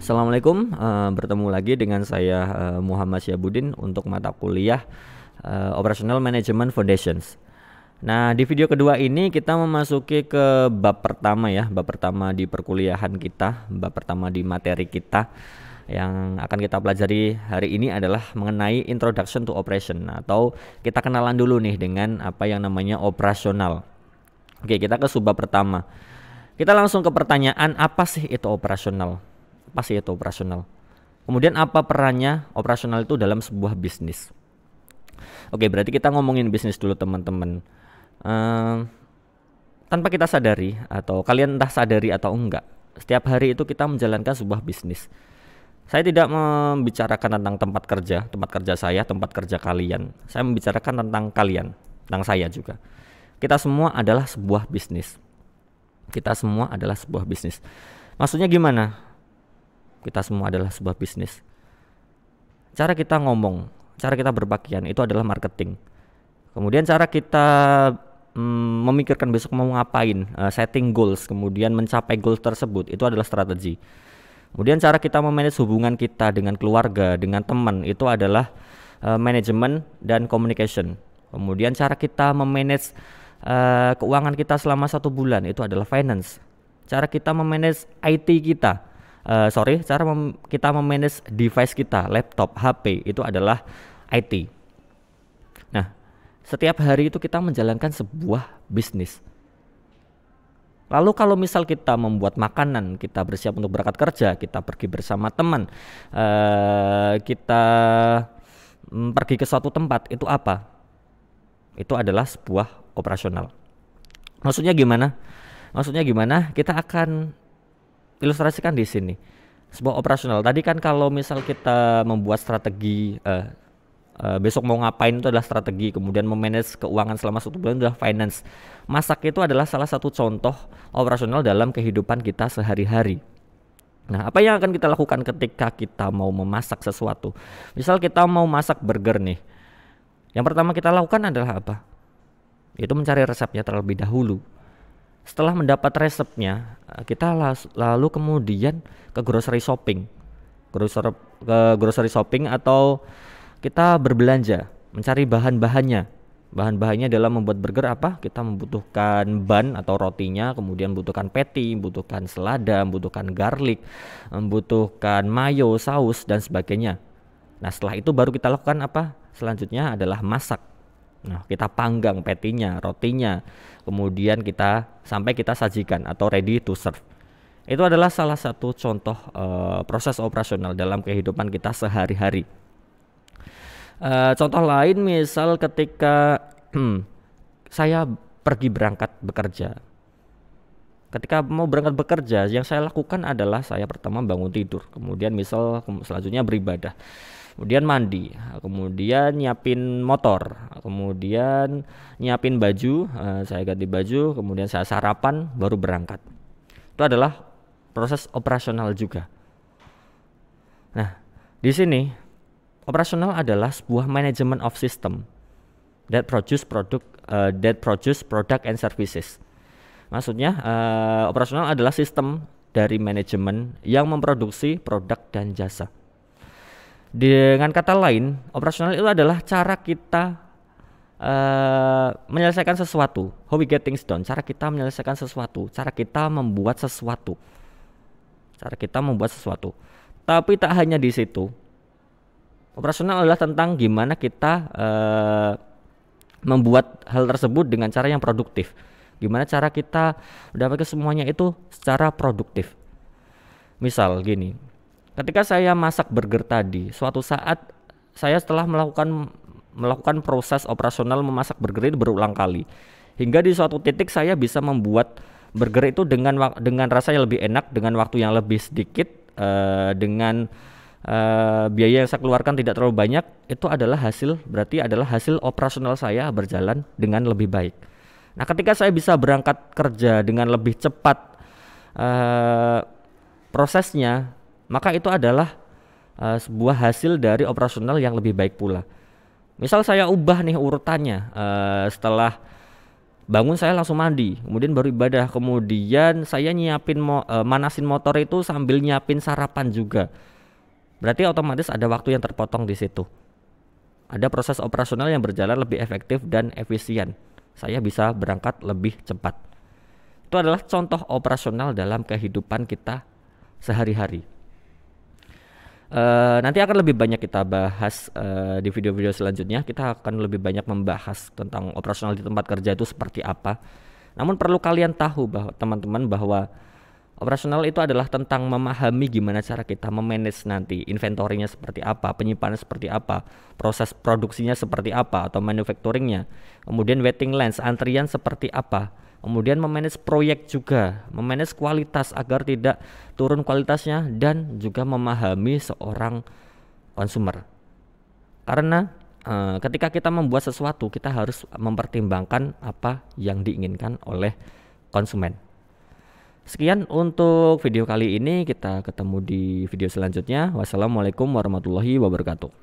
Assalamualaikum, bertemu lagi dengan saya Muhammad Syahbudin untuk mata kuliah Operational Management Foundations. Nah, di video kedua ini kita memasuki ke bab pertama ya, bab pertama di perkuliahan kita, bab pertama di materi kita. Yang akan kita pelajari hari ini adalah mengenai Introduction to Operation, atau kita kenalan dulu nih dengan apa yang namanya operasional. Oke, kita ke subbab pertama. Kita langsung ke pertanyaan, apa sih itu operasional? Apa sih itu operasional? Kemudian apa perannya operasional itu dalam sebuah bisnis? Oke, berarti kita ngomongin bisnis dulu teman-teman. Tanpa kita sadari, atau kalian entah sadari atau enggak, setiap hari itu kita menjalankan sebuah bisnis. Saya tidak membicarakan tentang tempat kerja saya, tempat kerja kalian. Saya membicarakan tentang kalian, tentang saya juga. Kita semua adalah sebuah bisnis. Kita semua adalah sebuah bisnis. Maksudnya gimana? Kita semua adalah sebuah bisnis. Cara kita ngomong, cara kita berpakaian itu adalah marketing. Kemudian cara kita memikirkan besok mau ngapain, setting goals, kemudian mencapai goals tersebut, itu adalah strategi. Kemudian cara kita memanage hubungan kita dengan keluarga, dengan teman, itu adalah manajemen dan communication. Kemudian cara kita memanage keuangan kita selama 1 bulan, itu adalah finance. Cara kita memanage IT kita, kita memanage device kita, laptop, HP, itu adalah IT. Nah, setiap hari itu kita menjalankan sebuah bisnis. Lalu kalau misal kita membuat makanan, kita bersiap untuk berangkat kerja, kita pergi bersama teman, kita pergi ke suatu tempat, itu apa? Itu adalah sebuah operasional. Maksudnya gimana? Kita akan ilustrasikan di sini sebuah operasional. Tadi kan kalau misal kita membuat strategi, besok mau ngapain itu adalah strategi, kemudian memanage keuangan selama 1 bulan adalah finance. Masak itu adalah salah satu contoh operasional dalam kehidupan kita sehari-hari. Nah, apa yang akan kita lakukan ketika kita mau memasak sesuatu? Misal kita mau masak burger nih, yang pertama kita lakukan adalah apa? Itu mencari resepnya terlebih dahulu. Setelah mendapat resepnya, kita lalu kemudian ke grocery shopping. Grocery shopping atau kita berbelanja, mencari bahan-bahannya. Bahan-bahannya dalam membuat burger apa? Kita membutuhkan bun atau rotinya, kemudian membutuhkan patty, membutuhkan selada, membutuhkan garlic, membutuhkan mayo, saus, dan sebagainya. Nah, setelah itu baru kita lakukan apa? Selanjutnya adalah masak. Nah, kita panggang patty-nya, rotinya, kemudian sampai kita sajikan atau ready to serve. Itu adalah salah satu contoh proses operasional dalam kehidupan kita sehari-hari. Contoh lain misal ketika saya pergi berangkat bekerja. Ketika mau berangkat bekerja, yang saya lakukan adalah saya pertama bangun tidur, kemudian misal selanjutnya beribadah, kemudian mandi, kemudian nyiapin motor, kemudian nyiapin baju, saya ganti baju, kemudian saya sarapan, baru berangkat. Itu adalah proses operasional juga. Nah, di sini operasional adalah sebuah management of system that produce product and services. Maksudnya operasional adalah sistem dari manajemen yang memproduksi produk dan jasa. Dengan kata lain, operasional itu adalah cara kita menyelesaikan sesuatu, how we get things done, cara kita menyelesaikan sesuatu, cara kita membuat sesuatu. Tapi tak hanya di situ. Operasional adalah tentang gimana kita membuat hal tersebut dengan cara yang produktif. Gimana cara kita mendapatkan semuanya itu secara produktif. Misal gini, ketika saya masak burger tadi, suatu saat saya setelah melakukan proses operasional memasak burger itu berulang kali, hingga di suatu titik saya bisa membuat burger itu dengan rasa yang lebih enak, dengan waktu yang lebih sedikit, dengan biaya yang saya keluarkan tidak terlalu banyak. Itu adalah berarti adalah hasil operasional saya berjalan dengan lebih baik. Nah, ketika saya bisa berangkat kerja dengan lebih cepat prosesnya, maka itu adalah sebuah hasil dari operasional yang lebih baik pula. Misal saya ubah nih urutannya, setelah Bangun saya langsung mandi, kemudian baru ibadah, kemudian saya nyiapin manasin motor itu sambil nyiapin sarapan juga. Berarti otomatis ada waktu yang terpotong di situ. Ada proses operasional yang berjalan lebih efektif dan efisien. Saya bisa berangkat lebih cepat. Itu adalah contoh operasional dalam kehidupan kita sehari-hari. Nanti akan lebih banyak kita bahas di video-video selanjutnya. Kita akan lebih banyak membahas tentang operasional di tempat kerja itu seperti apa. Namun perlu kalian tahu bahwa teman-teman bahwa operasional itu adalah tentang memahami gimana cara kita memanage nanti inventorinya seperti apa, penyimpanan seperti apa, proses produksinya seperti apa atau manufacturingnya, kemudian waiting list, antrian seperti apa, kemudian memanage proyek juga, memanage kualitas agar tidak turun kualitasnya, dan juga memahami seorang konsumer. Karena ketika kita membuat sesuatu, kita harus mempertimbangkan apa yang diinginkan oleh konsumen. Sekian untuk video kali ini, kita ketemu di video selanjutnya. Wassalamualaikum warahmatullahi wabarakatuh.